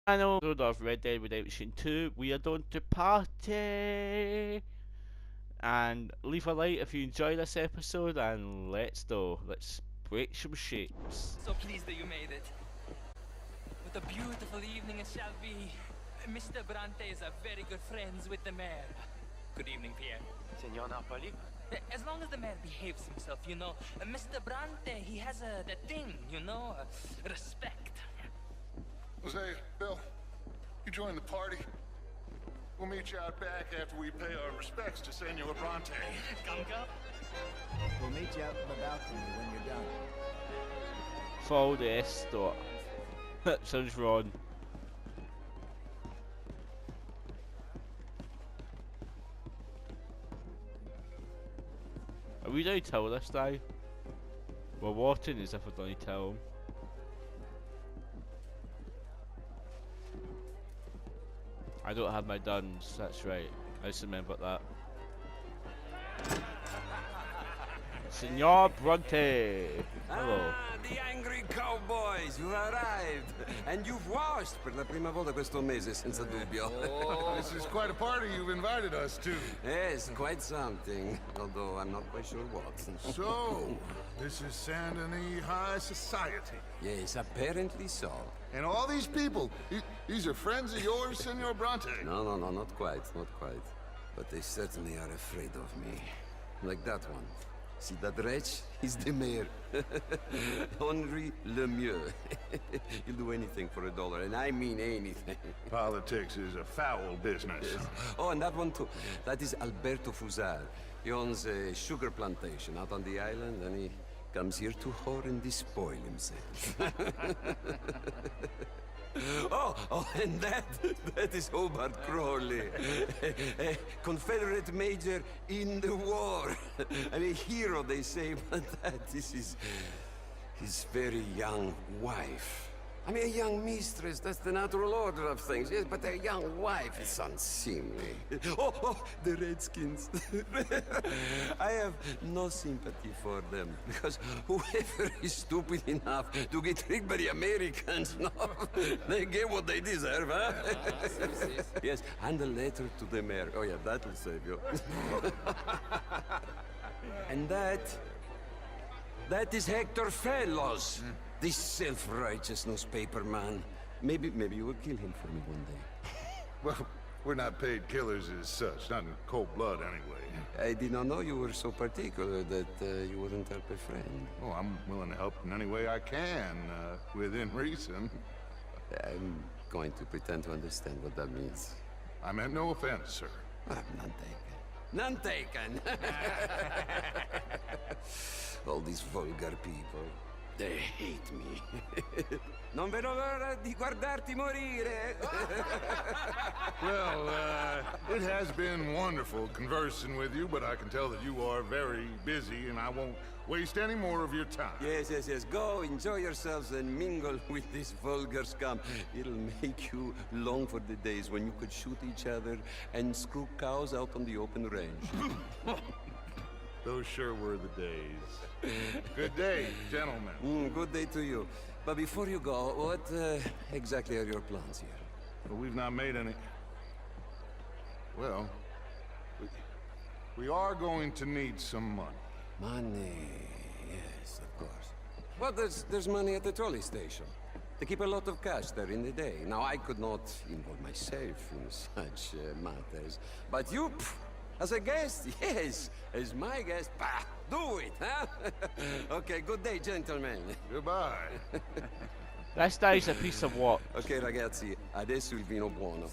Final episode of Red Dead Redemption 2. We are going to party! And leave a like if you enjoy this episode, and let's go. Let's break some shapes. So pleased that you made it. What a beautiful evening it shall be. Mr. Bronte is a very good friends with the mayor. Good evening, Pierre. Senor Napoli? As long as the mayor behaves himself, you know. Mr. Bronte, he has that thing, you know, respect. Jose, Bill, you join the party. We'll meet you out back after we pay our respects to Senor Bronte. Come. We'll meet you out on the balcony when you're done. Follow the escort. Sounds wrong. Are we going to tell this guy? We're watching as if we're going to tell him. I don't have my guns, that's right. I just remembered that. Senor Bronte! Hello. Ah, the angry cowboys, you arrived! And you've washed per la prima volta questo mese, senza dubbio. This is quite a party you've invited us to. Yes, quite something. Although I'm not quite sure what. So, this is Saint Denis High Society. Yes, apparently so. And all these people, these are friends of yours, Senor Bronte? No, not quite, not quite. But they certainly are afraid of me. Like that one. See that wretch? He's the mayor. Henri Lemieux. He'll do anything for $1, and I mean anything. Politics is a foul business. Yes. Oh, and that one too. That is Alberto Fusar. He owns a sugar plantation out on the island, and he comes here to whore and despoil himself. Oh, and that is Hobart Crawley, a Confederate major in the war. I mean, hero, they say, but that is his very young wife. I mean, a young mistress, that's the natural order of things, yes, but a young wife is unseemly. Oh, the Redskins. I have no sympathy for them, because whoever is stupid enough to get tricked by the Americans, no, they get what they deserve, huh? Yes, and a letter to the mayor. Oh, yeah, that'll save you. And that is Hector Fellows. This self-righteous newspaper man. Maybe you will kill him for me one day. Well, we're not paid killers as such, not in cold blood anyway. I did not know you were so particular that you wouldn't help a friend. Oh, I'm willing to help in any way I can, within reason. I'm going to pretend to understand what that means. I meant no offense, sir. None taken. None taken! All these vulgar people. They hate me. Non vedo l'ora di guardarti morire. Well, it has been wonderful conversing with you, but I can tell that you are very busy, and I won't waste any more of your time. Yes. Go, enjoy yourselves, and mingle with this vulgar scum. It'll make you long for the days when you could shoot each other and screw cows out on the open range. Those sure were the days. Good day, gentlemen. Good day to you. But before you go, what exactly are your plans here? Well, we've not made any... Well, we are going to need some money. Money, yes, of course. But there's money at the trolley station. They keep a lot of cash there in the day. Now, I could not involve myself in such matters. But you, as a guest, yes, as my guest, do it, huh? Okay, good day, gentlemen. Goodbye. This guy's a piece of work. Ok, ragazzi, adesso il vino buono.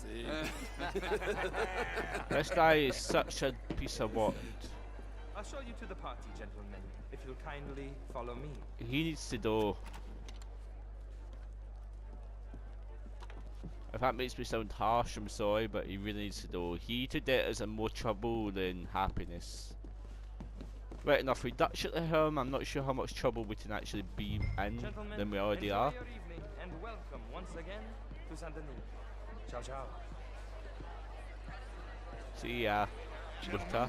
This guy is such a piece of work. I'll show you to the party, gentlemen, if you'll kindly follow me. He needs to go. If that makes me sound harsh, I'm sorry, but he really needs to go. He today is in more trouble than happiness. Right enough, we Dutch it to him. I'm not sure how much trouble we can actually be in Gentlemen, than we already enjoy are. your evening, and welcome once again to Saint Denis. Ciao, ciao. See ya, Luther.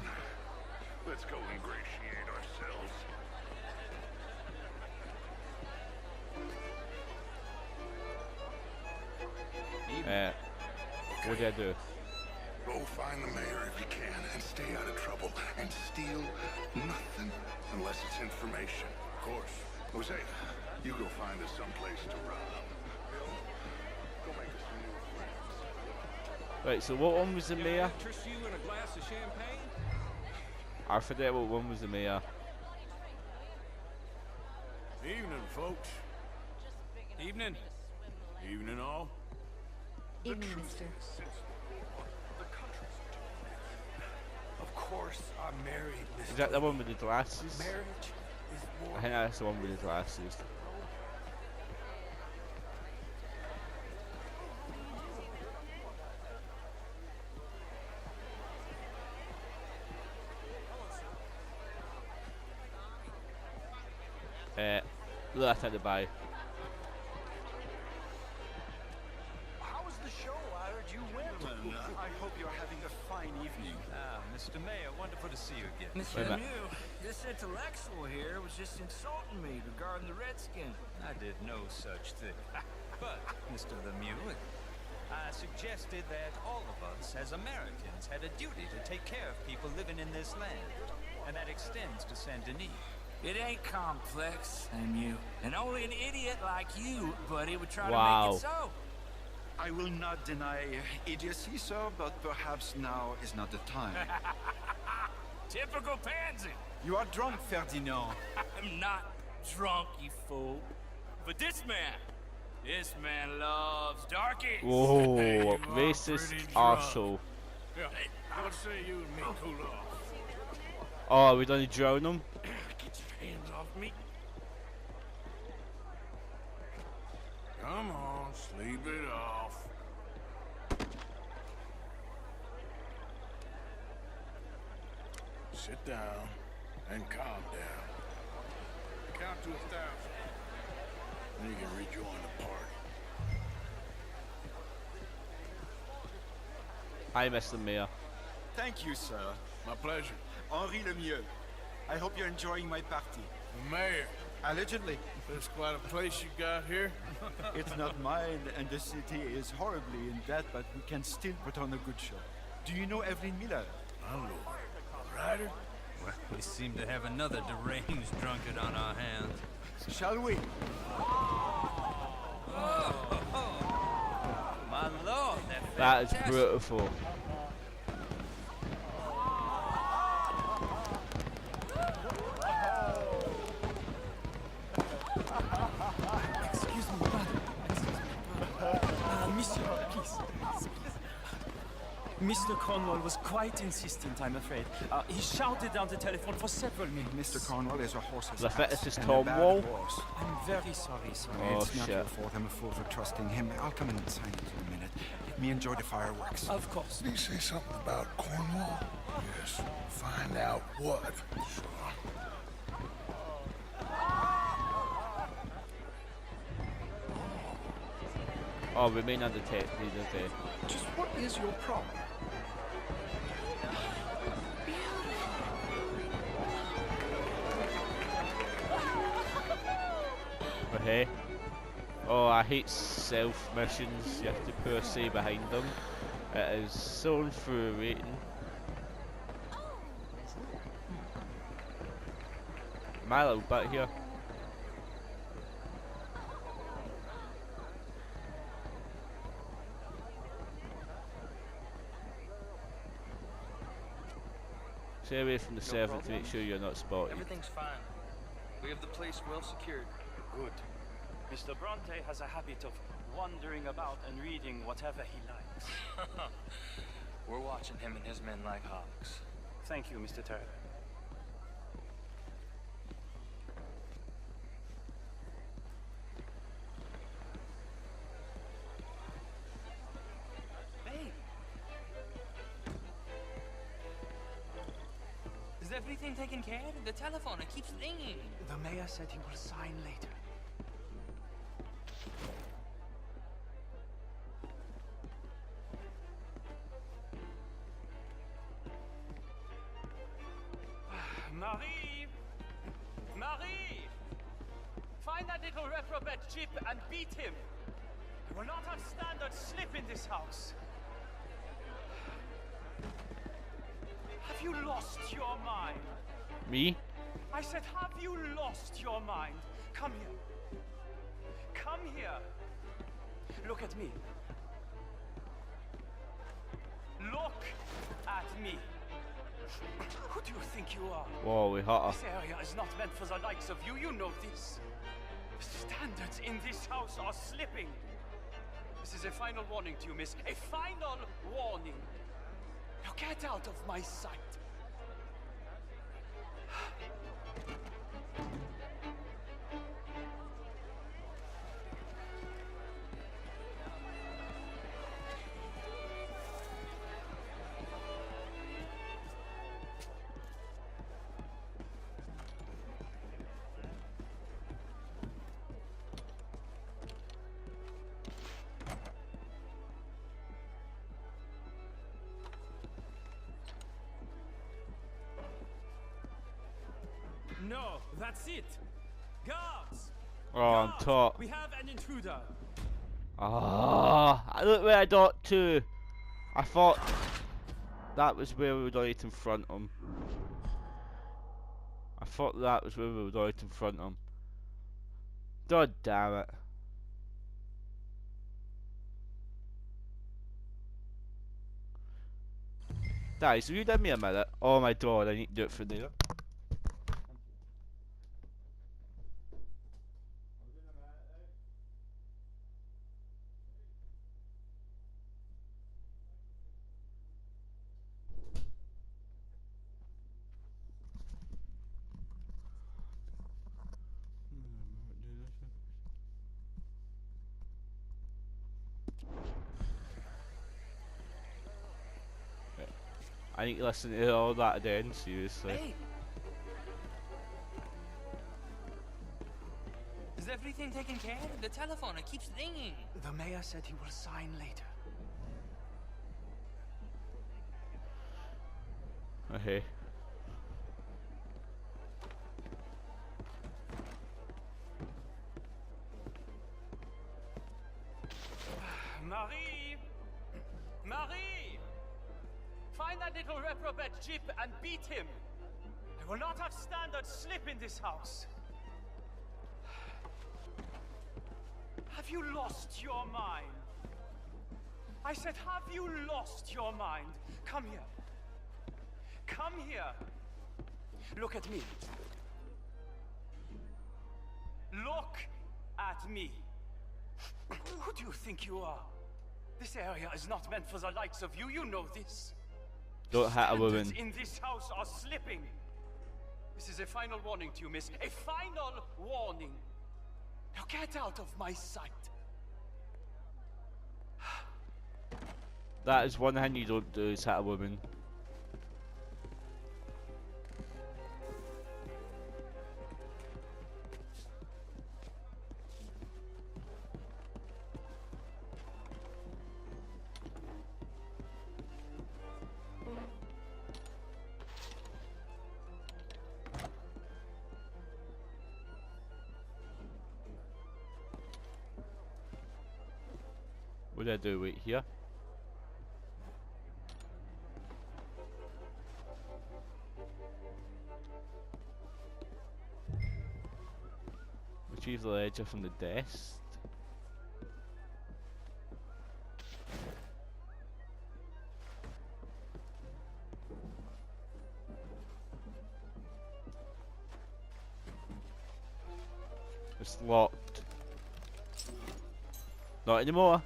Let's go ingratiate ourselves. What do I do? Go find the mayor if you can and stay out of trouble and steal nothing unless it's information. Of course. Jose, you go find us someplace to rob. Bill, go make us some new friends. Right, so what one was the mayor? Interest you in a glass of champagne? I forget what one was the mayor. Evening, folks. Evening. Evening, all. Evening, mister. Of course, I'm married, Mr. Is that the one with the glasses? Marriage is more. I think that's the one with the glasses. Left at the buy. How was the show? I heard you win. I hope you're having a fine evening. Ah, Mr. Mayor, wonderful to see you again. Mr. Wait a minute. You, this intellectual here was just insulting me regarding the Redskins. I did no such thing. But, Mr. Lemieux, I suggested that all of us as Americans had a duty to take care of people living in this land. And that extends to Saint Denis. It ain't complex, and you. And only an idiot like you, buddy, would try to Wow. make it so. I will not deny idiocy, sir, but perhaps now is not the time. Typical pansy. You are drunk, Ferdinand. I'm not drunk, you fool. But this man loves darkies. Whoa, You are racist pretty drunk. arsehole. Yeah, what say you and me cool off? Oh, are we done drown him? Get your hands off me. Come on, sleep it off. Sit down and calm down. Count to 1,000. Then you can rejoin the party. Hi, Mr. Mayor. Thank you, sir. My pleasure. Henri Lemieux. I hope you're enjoying my party. The mayor. Allegedly. That's quite a place you got here. It's not mine, and the city is horribly in debt, but we can still put on a good show. Do you know Evelyn Miller? My lord. Ryder? Well, we seem to have another deranged drunkard on our hands. Shall we? My lord, That is beautiful. Excuse me, brother. Monsieur, please. Mr. Cornwall was quite insistent, I'm afraid. He shouted down the telephone for several minutes. Mr. Cornwall is a horse's The ass fetus is and Tom a bad Wall. horse. I'm very sorry, sir. Oh, It's not shit. your fault. I'm a fool for trusting him. I'll come in and sign it in a minute. Let me enjoy the fireworks. Of course. Did he say something about Cornwall? Yes. Find out what. Sure. Oh, remain undetected, okay. Just what is your problem? Okay. Oh, I hate self missions. You have to per se behind them. It is so infuriating. Milo, back here. Stay away from the servant to make sure you're not spotted. Everything's fine. We have the place well secured. Good. Mr. Bronte has a habit of wandering about and reading whatever he likes. We're watching him and his men like hawks. Thank you, Mr. Turner. Hey! Is everything taken care of? The telephone, it keeps ringing. The mayor said he will sign later. Marie! Marie! Find that little reprobate chip and beat him! will not have standard slip in this house. Have you lost your mind? Me? I said, have you lost your mind? Come here. Come here. Look at me. Look at me. Who do you think you are? Whoa, we hot her. This area is not meant for the likes of you. You know this. Standards in this house are slipping. This is a final warning to you, miss. A final warning. Now get out of my sight. No, that's it. Guards! Oh, I'm Guards! top. We have an intruder. Ah, look where I got to. I thought that was where we would right in front of him. I thought that was where we would right in front of him. God damn it. Guys, will you give me a minute? Oh my god, I need to do it for there. I need to listen to all that again, seriously. Hey! Is everything taken care of? The telephone, it keeps ringing. The mayor said he will sign later. Okay. Marie! Marie! Find that little reprobate Jip and beat him. I will not have standard slip in this house. Have you lost your mind? I said, have you lost your mind? Come here. Come here. Look at me. Look at me. Who do you think you are? This area is not meant for the likes of you. You know this. Don't hit a woman. Standards in this house are slipping. This is a final warning to you, miss. A final warning. Now get out of my sight. That is one thing you don't do, is hit a woman. What do I do? Wait here? Retrieve the ledger from the desk. It's locked. Not anymore.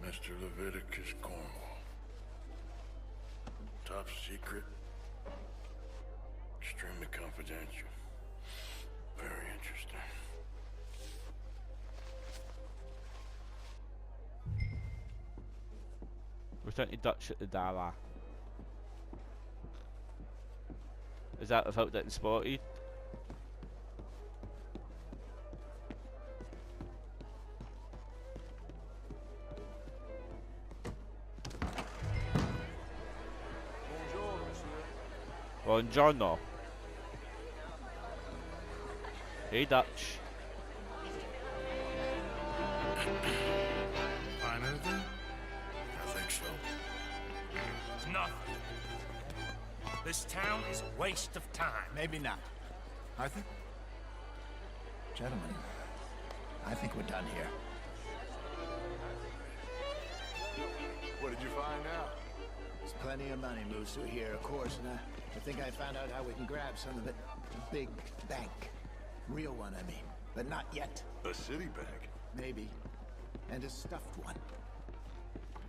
Mr. Leviticus Cornwall. Top secret. Extremely confidential. Very interesting. Return to Dutch at the Dala. Is that without getting spotted? Buongiorno. Hey Dutch. This town is a waste of time. Maybe not. Arthur? Gentlemen, I think we're done here. What did you find out? There's plenty of money moves through here, of course, and I think I found out how we can grab some of it. A big bank. Real one, I mean. But not yet. A city bank? Maybe. And a stuffed one.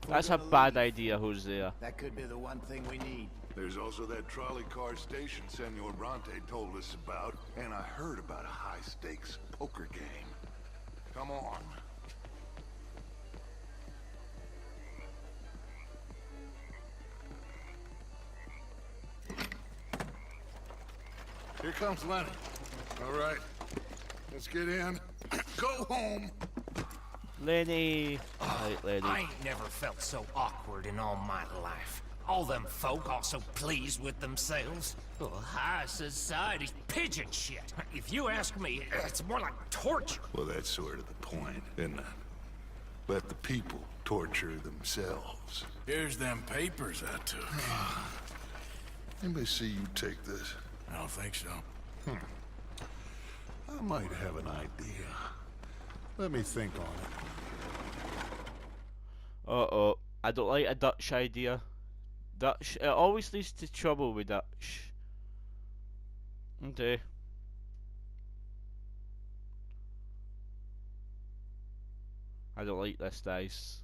That's a bad idea, Hosea. That could be the one thing we need. There's also that trolley car station Senor Bronte told us about, and I heard about a high-stakes poker game. Come on. Here comes Lenny. All right, let's get in. Go home. Lenny. Right, Lenny. I ain't never felt so awkward in all my life. All them folk all so pleased with themselves. Oh, high society's pigeon shit. If you ask me, it's more like torture. Well, that's sort of the point, isn't it? Let the people torture themselves. Here's them papers I took. Anybody see you take this? I don't think so. I might have an idea. Let me think on it. Uh-oh. I don't like a Dutch idea. Dutch, it always leads to trouble with Dutch. Okay. I don't like this, guys.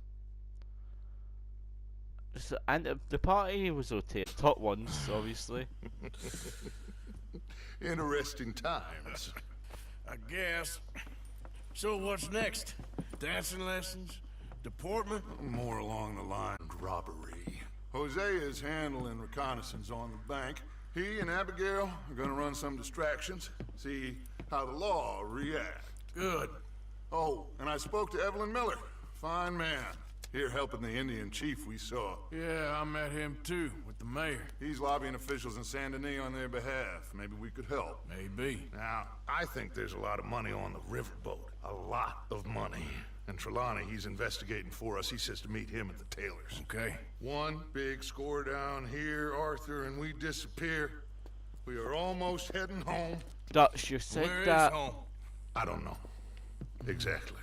And the party was okay. Top ones, obviously. Interesting times. I guess. So what's next? Dancing lessons? Deportment? More along the line of robbery. Hosea is handling reconnaissance on the bank. He and Abigail are gonna run some distractions, see how the law react. Good. Oh, and I spoke to Evelyn Miller. Fine man. Here helping the Indian chief we saw. Yeah, I met him too, with the mayor. He's lobbying officials in Saint Denis on their behalf. Maybe we could help. Maybe. Now, I think there's a lot of money on the riverboat. A lot of money. And Trelawney, he's investigating for us. He says to meet him at the Taylor's. Okay. One big score down here, Arthur, and we disappear. We are almost heading home. Dutch, you said Where that. is home? I don't know. Exactly.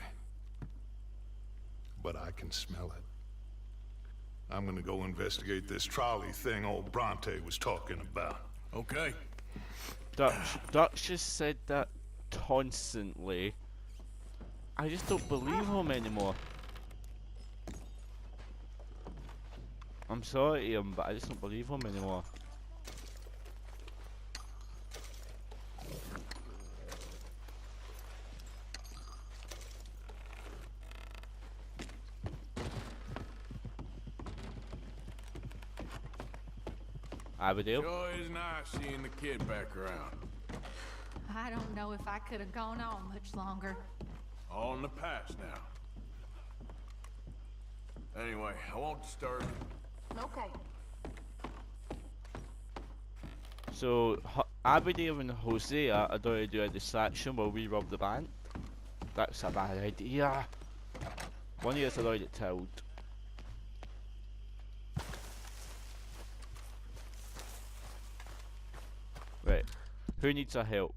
But I can smell it. I'm gonna go investigate this trolley thing old Bronte was talking about. Okay. Dutch just said that constantly. I just don't believe him anymore. I'm sorry to him, but I just don't believe him anymore. Abigail? Sure is nice seeing the kid back around. I don't know if I could have gone on much longer. All in the past now. Anyway, I won't disturb you. Okay. So, Abigail and Hosea are going to do a distraction while we rob the bank. That's a bad idea. One of us are already told. Right. Who needs our help?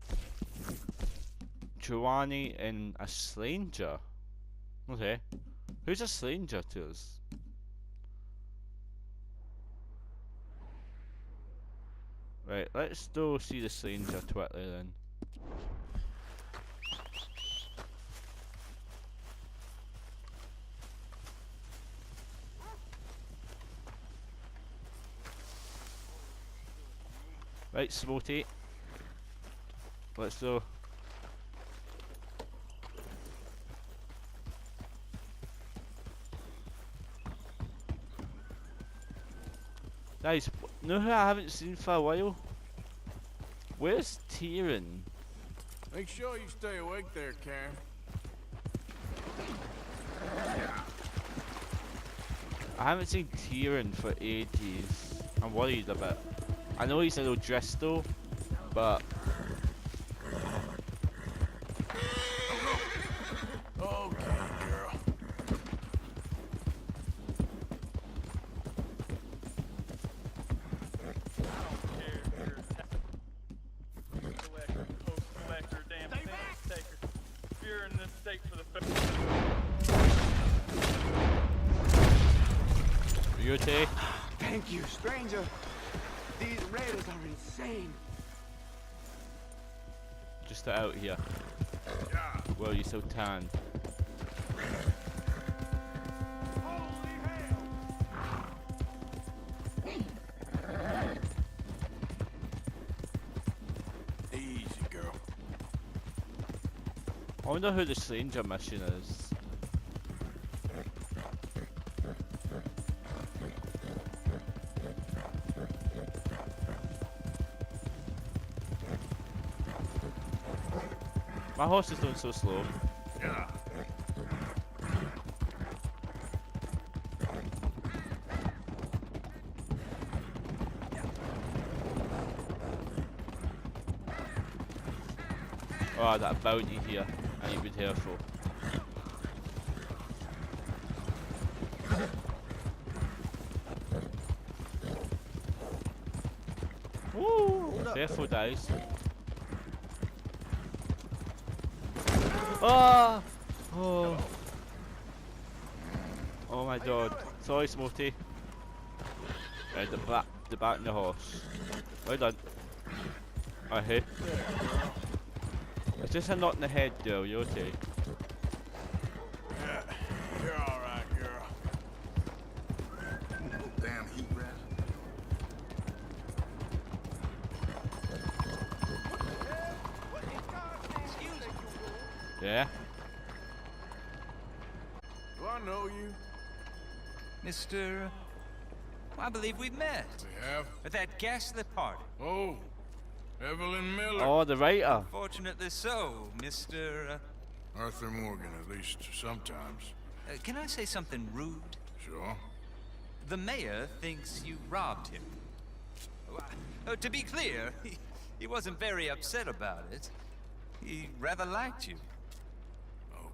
Giovanni and a stranger. Okay. Who's a stranger to us? Right, let's go see the stranger quickly then. Right, Smoty. Let's go. Guys, know who I haven't seen for a while? Where's Tyrion? Make sure you stay awake there, Karen. I haven't seen Tyrion for ages. I'm worried a bit. I know he's a little dressed though, but Okay, girl. I don't care You okay? Thank you, stranger. These raiders are insane. Just out here. Well, you're so tan. Easy, girl. I wonder who the stranger mission is. My horse is doing so slow. Yeah. Oh, that bounty here. I need to be careful. Woo! Careful, guys. Oh! Oh! Oh my god. Sorry, Smarty. Right, the back in the horse. Well done. I hit. It's just a knot in the head, girl. You okay? Yeah, you're all right, girl. Damn heat rat. Yeah. Do I know you? Mr. I believe we met. We have? At that gaslit party. Oh, Evelyn Miller. Oh, the writer. Fortunately so, Mr. Arthur Morgan, at least sometimes. Can I say something rude? Sure. The mayor thinks you robbed him. To be clear, he wasn't very upset about it. He rather liked you.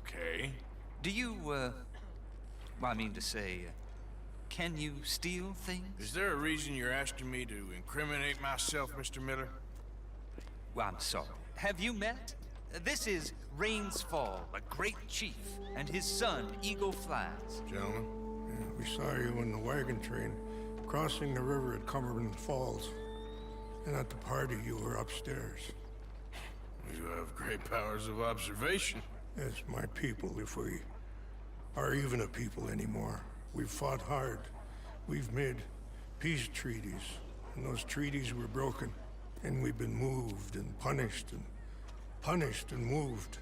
Okay. Do you, well, I mean to say, can you steal things? Is there a reason you're asking me to incriminate myself, Mr. Miller? Well, I'm sorry. Have you met? This is Rains Fall, a great chief, and his son, Eagle Flies. Gentlemen, we saw you in the wagon train crossing the river at Cumberland Falls. And at the party, you were upstairs. You have great powers of observation. Yes, my people, if we are even a people anymore. We've fought hard. We've made peace treaties. And those treaties were broken. And we've been moved and punished and moved.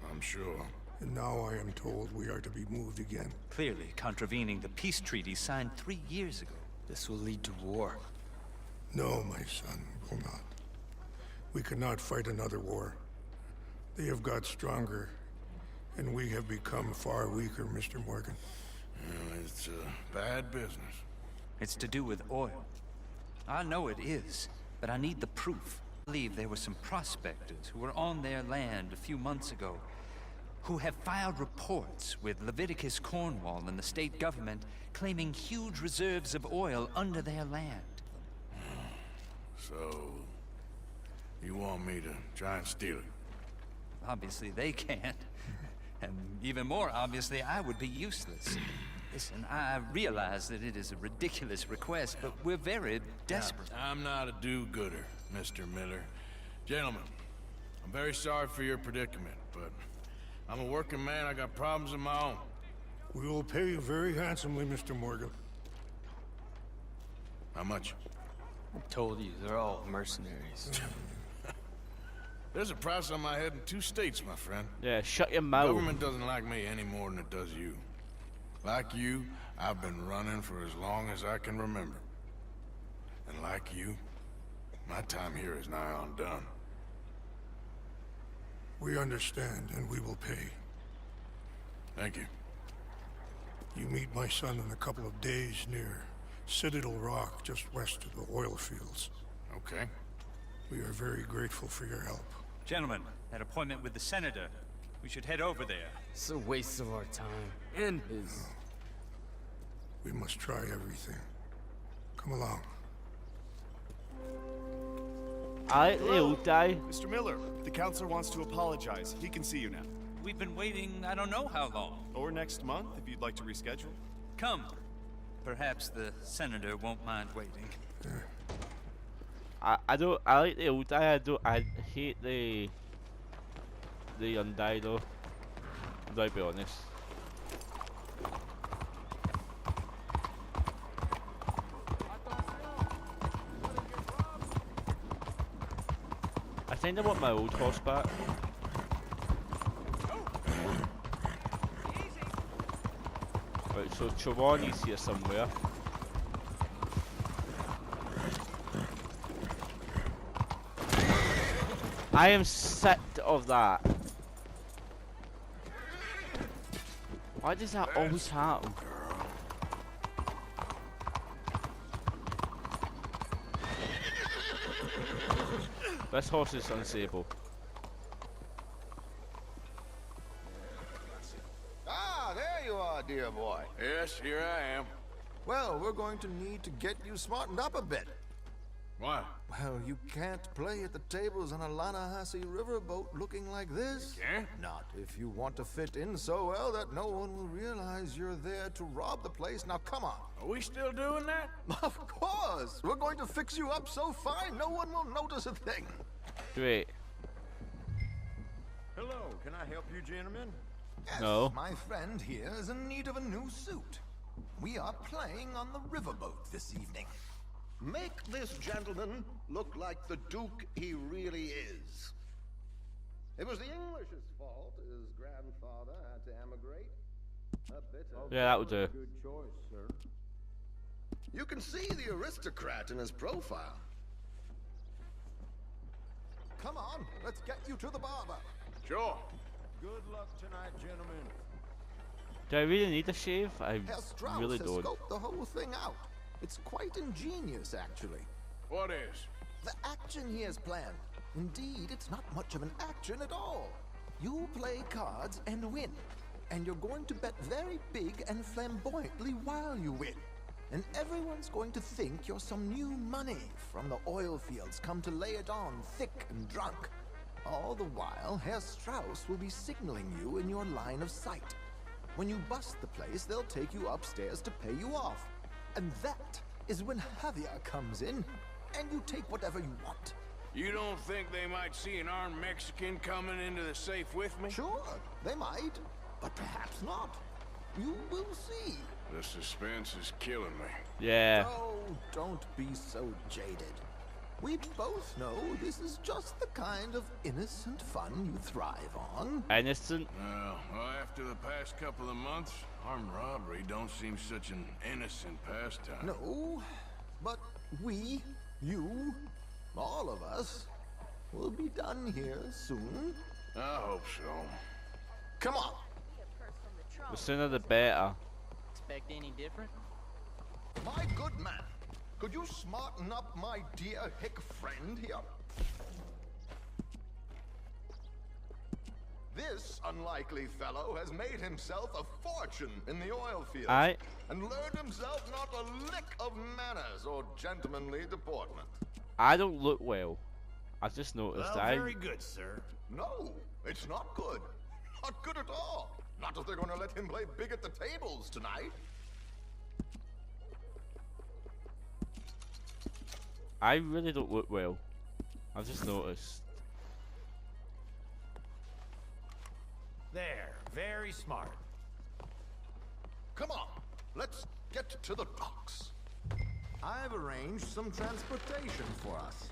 I'm sure. And now I am told we are to be moved again. Clearly contravening the peace treaty signed 3 years ago. This will lead to war. No, my son, will not. We cannot fight another war. They have got stronger, and we have become far weaker, Mr. Morgan. Well, it's bad business. It's to do with oil. I know it is, but I need the proof. I believe there were some prospectors who were on their land a few months ago who have filed reports with Leviticus Cornwall and the state government claiming huge reserves of oil under their land. So, you want me to try and steal it? Obviously they can't. And even more obviously, I would be useless. Listen, I realize that it is a ridiculous request, but we're very desperate. I'm not a do-gooder, Mr. Miller. Gentlemen, I'm very sorry for your predicament, but I'm a working man. I got problems of my own. We will pay you very handsomely, Mr. Morgan. How much? I told you, they're all mercenaries. There's a price on my head in 2 states, my friend. Yeah, shut your mouth. The government doesn't like me any more than it does you. Like you, I've been running for as long as I can remember. And like you, my time here is nigh on done. We understand, and we will pay. Thank you. You meet my son in a couple of days near Citadel Rock, just west of the oil fields. Okay. We are very grateful for your help. Gentlemen, that appointment with the senator. We should head over there. It's a waste of our time. And his. We must try everything. Come along. He'll die. Mr. Miller, the counselor wants to apologize. He can see you now. We've been waiting I don't know how long. Or next month, if you'd like to reschedule. Come. Perhaps the senator won't mind waiting. I don't. I like the old guy. I hate the young guy though. I'll be honest. I think I want my old horse back. Right, so Chawani's here somewhere. I am sick of that. Why does that always happen? This horse is unstable. Ah, there you are, dear boy. Yes, here I am. Well, we're going to need to get you smartened up a bit. Why? Well, you can't play at the tables on a Lanahasi riverboat looking like this. You can't? Not if you want to fit in so well that no one will realize you're there to rob the place. Now, come on. Are we still doing that? Of course. We're going to fix you up so fine no one will notice a thing. Great. Hello, can I help you, gentlemen? Yes, No. my friend here is in need of a new suit. We are playing on the riverboat this evening. Make this gentleman look like the Duke he really is. It was the English's fault his grandfather had to emigrate. A bitter. Yeah, that would do. Good choice, sir. You can see the aristocrat in his profile. Come on, let's get you to the barber. Sure. Good luck tonight, gentlemen. Do I really need a shave? I Herr Strauss really has don't. scoped the whole thing out. It's quite ingenious, actually. What is? The action he has planned. Indeed, it's not much of an action at all. You play cards and win. And you're going to bet very big and flamboyantly while you win. And everyone's going to think you're some new money from the oil fields come to lay it on thick and drunk. All the while, Herr Strauss will be signaling you in your line of sight. When you bust the place, they'll take you upstairs to pay you off. And that is when Javier comes in, and you take whatever you want. You don't think they might see an armed Mexican coming into the safe with me? Sure, they might, but perhaps not. You will see. The suspense is killing me. Yeah. Oh, don't be so jaded. We both know this is just the kind of innocent fun you thrive on. Innocent? Well, after the past couple of months, armed robbery don't seem such an innocent pastime. No, but we, you, all of us, will be done here soon. I hope so. Come on. The sooner the better. Expect any different? My good man, could you smarten up my dear hick friend here? This unlikely fellow has made himself a fortune in the oil fields. Aye. And learned himself not a lick of manners or gentlemanly deportment. I don't look well. I've just noticed. Well, I very good, sir. No, it's not good. Not good at all. Not if they're going to let him play big at the tables tonight. I really don't look well. I've just noticed. There, very smart. Come on, let's get to the docks. I've arranged some transportation for us.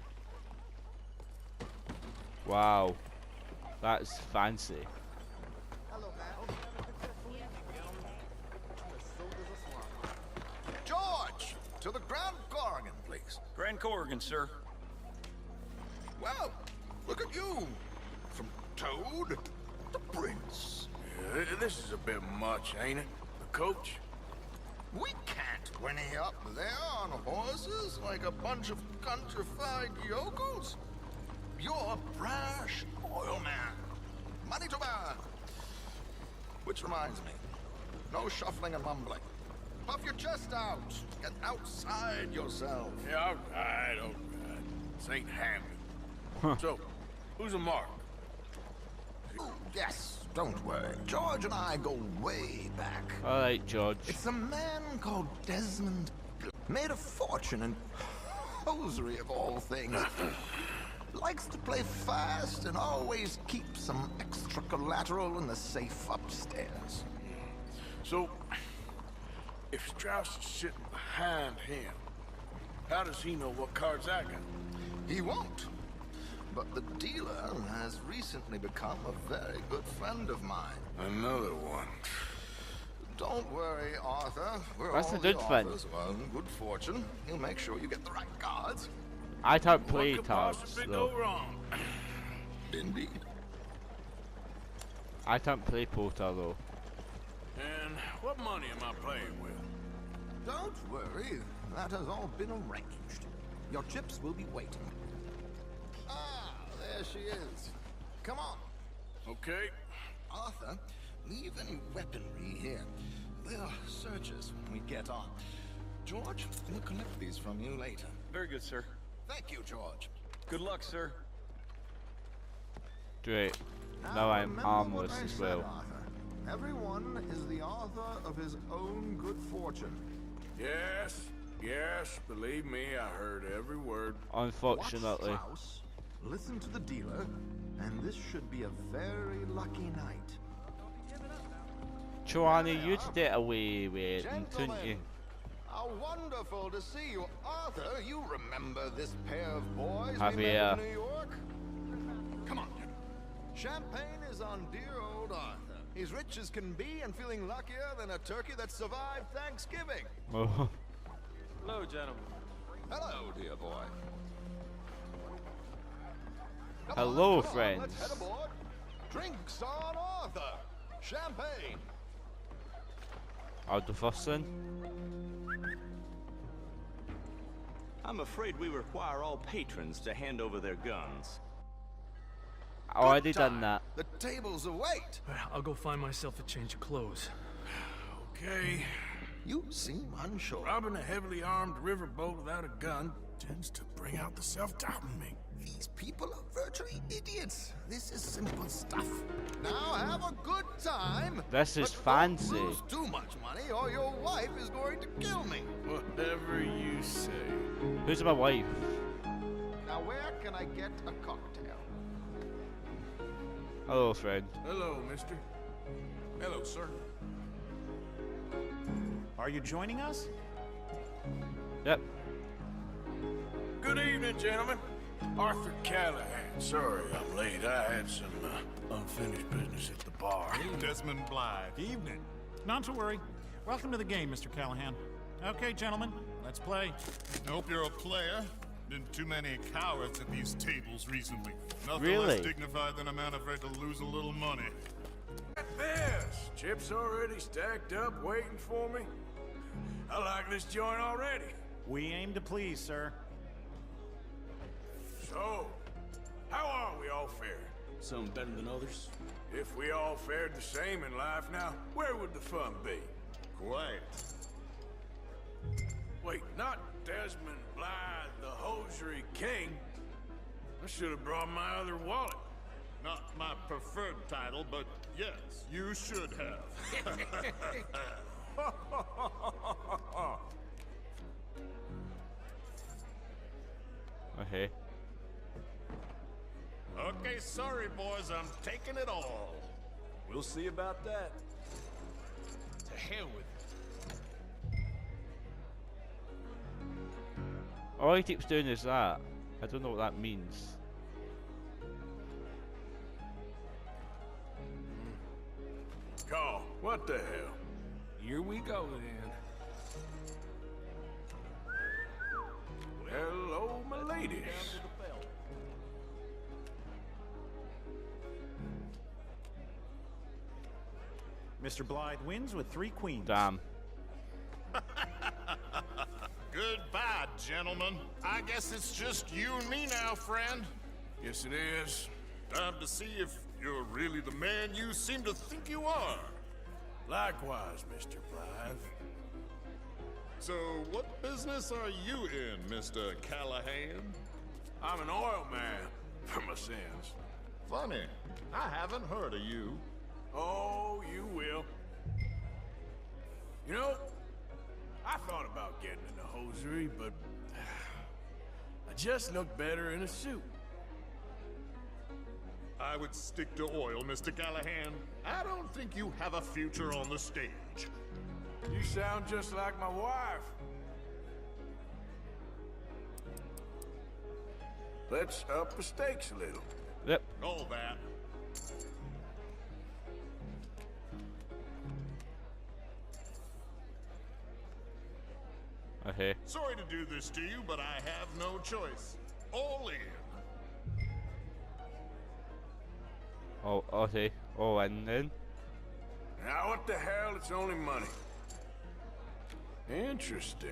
Wow. That's fancy. Hello, ma'am. George, to the Grand Corrigan, please. Grand Corrigan, sir. Well, look at you. From Toad to Prince. Yeah, this is a bit much, ain't it? The coach? We can't whinny up there on horses like a bunch of countrified yokels. You're a brash oil man. Money to burn. Which reminds me, no shuffling and mumbling. Puff your chest out. Get outside yourself. Yeah, all right. This ain't Hammond. So, who's a mark? Is Oh, yes, don't worry. George and I go way back. Alright, George. It's a man called Desmond. Made a fortune in hosiery of all things. Likes to play fast and always keeps some extra collateral in the safe upstairs. So, if Strauss is sitting behind him, how does he know what cards I got? He won't. But the dealer has recently become a very good friend of mine. Another one. Don't worry, Arthur. We're That's all a good the friend. authors of our own good fortune. He'll make sure you get the right cards. I don't play What could cards, possibly though. go wrong? Indeed. I don't play poker, though. And what money am I playing with? Don't worry. That has all been arranged. Your chips will be waiting. Ah, there she is. Come on. Okay. Arthur, leave any weaponry here. They'll search us when we get on. George, we'll collect these from you later. Very good, sir. Thank you, George. Good luck, sir. Great. Now I'm remember harmless what I as said, well. Arthur. Everyone is the author of his own good fortune. Yes, yes, believe me, I heard every word. Unfortunately. Watch Strauss, listen to the dealer, and this should be a very lucky night. Joanna, you'd get away with it, couldn't you? How wonderful to see you. Arthur, you remember this pair of boys Javier. we met in New York? Come on. Champagne is on dear old Arthur. He's rich as can be and feeling luckier than a turkey that survived Thanksgiving. Oh. Hello, gentlemen. Hello, dear boy. Hello, Come on, friends. let's head aboard. Drinks on Arthur. Champagne. I'll do first then. I'm afraid we require all patrons to hand over their guns. I already done that. The tables await. I'll go find myself a change of clothes. Okay. You seem unsure. Robbing a heavily armed riverboat without a gun tends to bring out the self-doubt in me. These people are virtually idiots. This is simple stuff. Now have a good time. This is but fancy. Don't lose too much money or your wife is going to kill me. Whatever you say. Who's my wife? Now where can I get a cocktail? Hello, friend. Hello, mister. Hello, sir. Are you joining us? Yep. Good evening, gentlemen. Arthur Callahan. Sorry I'm late. I had some unfinished business at the bar. Desmond Blythe. Evening. Not to worry. Welcome to the game, Mr. Callahan. Okay, gentlemen, let's play. I hope you're a player. Been too many cowards at these tables recently. Nothing Really? less dignified than a man afraid to lose a little money. At this, chips already stacked up waiting for me. I like this joint already. We aim to please, sir. So, how are we all faring? Some better than others. If we all fared the same in life now, where would the fun be? Quiet. Wait, not Desmond Blythe, the hosiery king. I should have brought my other wallet. Not my preferred title, but yes, you should have. Okay. Okay, sorry, boys, I'm taking it all. We'll see about that. To hell with All he keeps doing is that. I don't know what that means. Call, what the hell? Here we go then. Hello, my ladies. Mr. Blythe wins with 3 queens. Damn. Goodbye, gentlemen. I guess it's just you and me now, friend. Yes, it is. Time to see if you're really the man you seem to think you are. Likewise, Mr. Blythe. So, what business are you in, Mr. Callahan? I'm an oil man, for my sins. Funny. I haven't heard of you. Oh, you will. You know, I thought about getting into hosiery, but I just look better in a suit. I would stick to oil, Mr. Callahan. I don't think you have a future on the stage. You sound just like my wife. Let's up the stakes a little. Yep. All that. Okay. Sorry to do this to you, but I have no choice. All in. Oh, okay. Oh, and then? Now what the hell? It's only money. Interesting.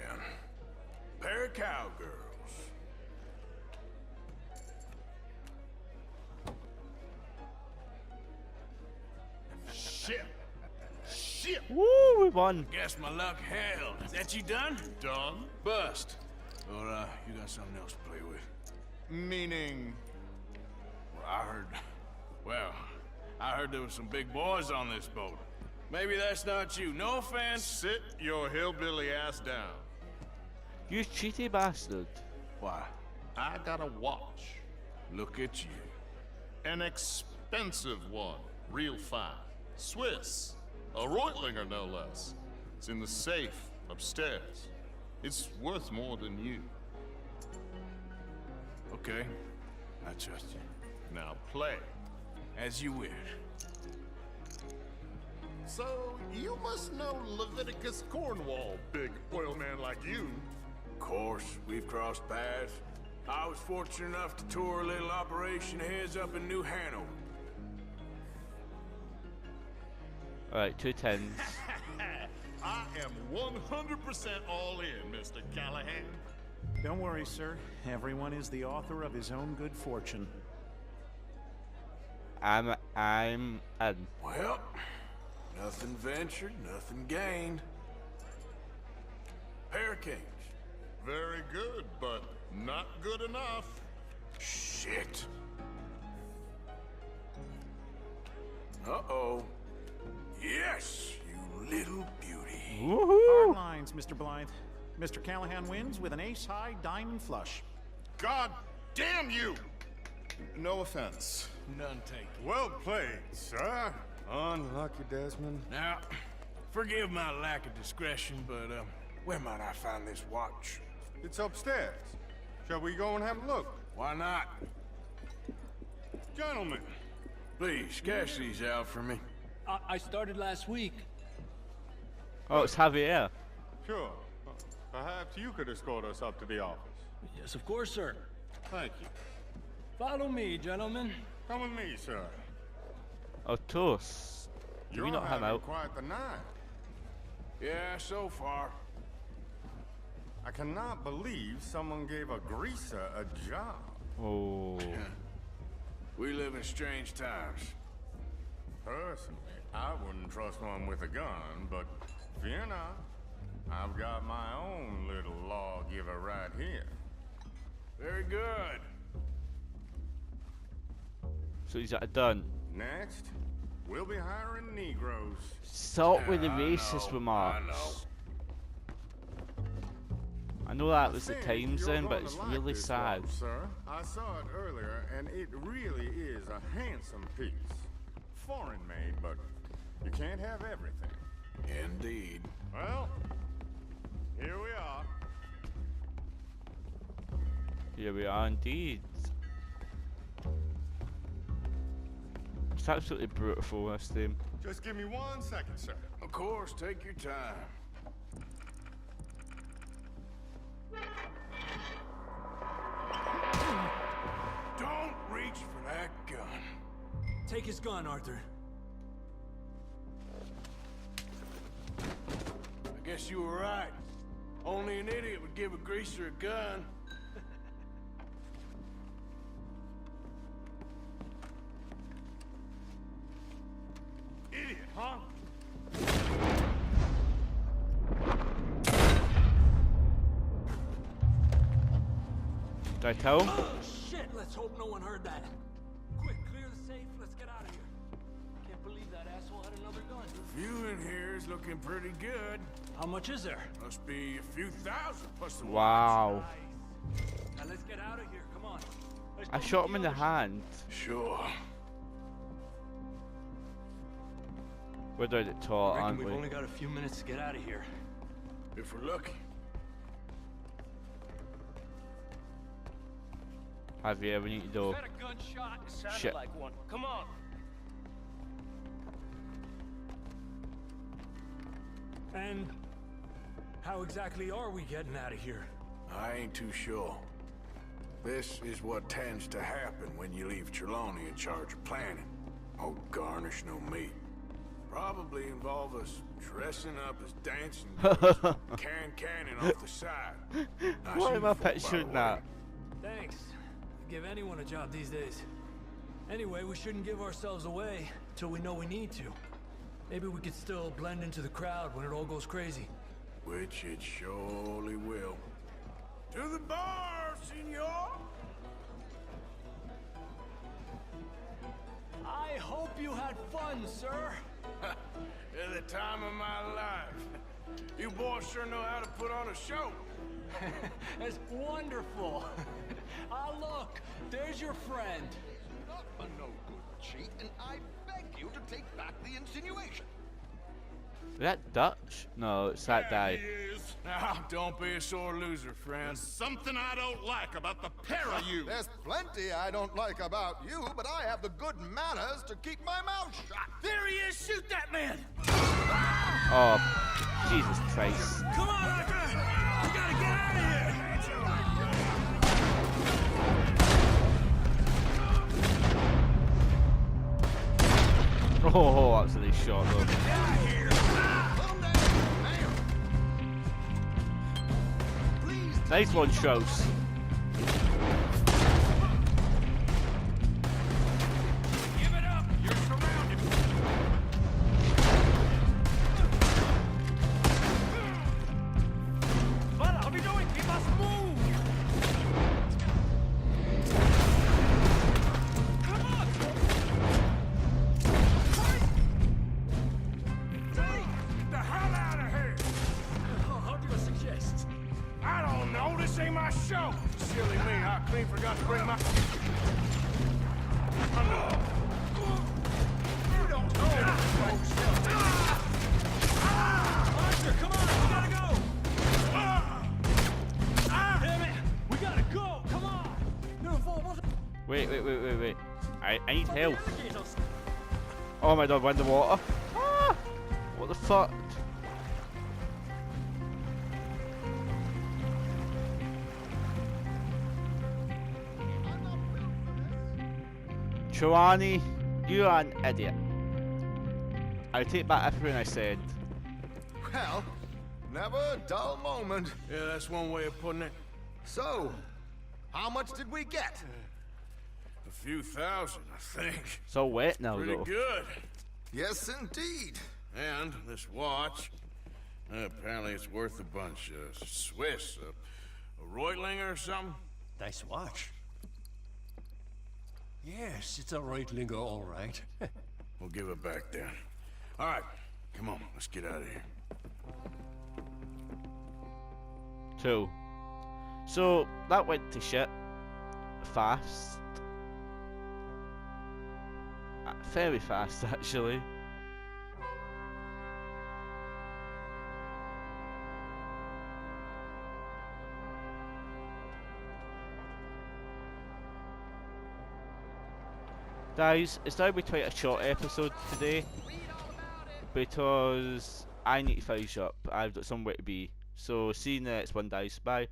Pair of cowgirls. Shit. Shit. Woo, we won. Guess my luck held. Is that you done? Done? Bust. Well, you got something else to play with. Meaning? I heard there was some big boys on this boat. Maybe that's not you. No offense. Sit your hillbilly ass down. You cheaty bastard. Why? I got a watch. Look at you. An expensive one. Real fine. Swiss. A Reutlinger, no less. It's in the safe upstairs. It's worth more than you. Okay. I trust you. Now play. As you wish. So, you must know Leviticus Cornwall, big oil man like you. Of course, we've crossed paths. I was fortunate enough to tour a little operation of his up in New Hanover. Alright, 2 tens. I am 100% all in, Mr. Callahan. Don't worry, sir. Everyone is the author of his own good fortune. I'm in. Well, nothing ventured, nothing gained. Pair of kings. Very good, but not good enough. Shit. Uh-oh. Yes, you little beauty. Hard lines, Mr. Blythe. Mr. Callahan wins with an ace-high diamond flush. God damn you! No offense. None taken. Well played, sir. Unlucky, Desmond. Now, forgive my lack of discretion, but, where might I find this watch? It's upstairs. Shall we go and have a look? Why not? Gentlemen. Please, cash these out for me. I started last week. Oh, it's Javier. Sure. Perhaps you could escort us up to the office. Yes, of course, sir. Thank you. Follow me, gentlemen. Come with me, sir. Oh, toast. Do we You're not have having out? quite the night. Yeah, so far. I cannot believe someone gave a greaser a job. Oh. We live in strange times. Personally, I wouldn't trust one with a gun, but fear not. I've got my own little lawgiver right here. Very good. So he's done. Next, we'll be hiring Negroes. Stop with the Yeah, racist remarks. I I know that was the think time you're zone, but going it's to like really this sad. watch, sir. I saw it earlier, and it really is a handsome piece. Foreign made, but you can't have everything. Indeed. Well, here we are. Here we are indeed. It's absolutely beautiful, this theme. Just give me 1 second, sir. Of course, take your time. Don't reach for that gun. Take his gun, Arthur. I guess you were right. Only an idiot would give a greaser a gun. Idiot, huh? Did I tell him? Oh, shit! Let's hope no one heard that. Quick, clear the safe. Let's get out of here. Can't believe that asshole had another gun. View in here is looking pretty good. How much is there? Must be a few thousand plus the Wow. Now let's get out of here. Come on. I shot him in the hand. Sure. We're down at top, Reckon aren't we've we? only got a few minutes to get out of here. If we're lucky. Javier, we need to do. Is that a gunshot? It sounded Shit. like one. Come on. And how exactly are we getting out of here? I ain't too sure. This is what tends to happen when you leave Trelawney in charge of planning. Oh, garnish no meat. Probably involve us dressing up as dancing girls, cannon off the side. Nice Why am I uniform, by picturing the that? way. Thanks. Give anyone a job these days. Anyway, we shouldn't give ourselves away till we know we need to. Maybe we could still blend into the crowd when it all goes crazy. Which it surely will. To the bar, senor! I hope you had fun, sir. At the time of my life. You boys sure know how to put on a show. That's wonderful. Ah, look, there's your friend. Not a no good cheat, and I beg you to take back the insinuation. Is that Dutch? No, it's that guy. Now, don't be a sore loser, friend. There's something I don't like about the pair of you. There's plenty I don't like about you, but I have the good manners to keep my mouth shut. There he is! Shoot that man! Oh, Jesus Christ. Come on, Arthur! We gotta get out of here! Oh, that's a nice shot though. Nice one, Strauss. Give it up. You're surrounded. What are we doing? We must move. Come on. Get the hell out of here. How do you suggest? I don't know, this ain't my show. Silly me, I clean forgot to bring my... You don't know Arthur, come on! We gotta go! Damn it! We gotta go! Come on! Wait. I need help. Oh my god, we're in the water. Ah! What the fuck? Trelawney, you are an idiot. I take back everything I said. Well, never a dull moment. Yeah, that's one way of putting it. So, how much did we get? A few thousand, I think. So wet now Pretty though. good. Yes, indeed. And this watch, apparently it's worth a bunch. Swiss, a Reutlinger or something? Nice watch. Yes, it's a Reutlinger, all right. We'll give it back then. All right, come on, let's get out of here. 2. So that went to shit fast. Very fast actually. Guys, it's now been quite a short episode today because I need to finish up. I've got somewhere to be. So see you in the next one, guys. Bye.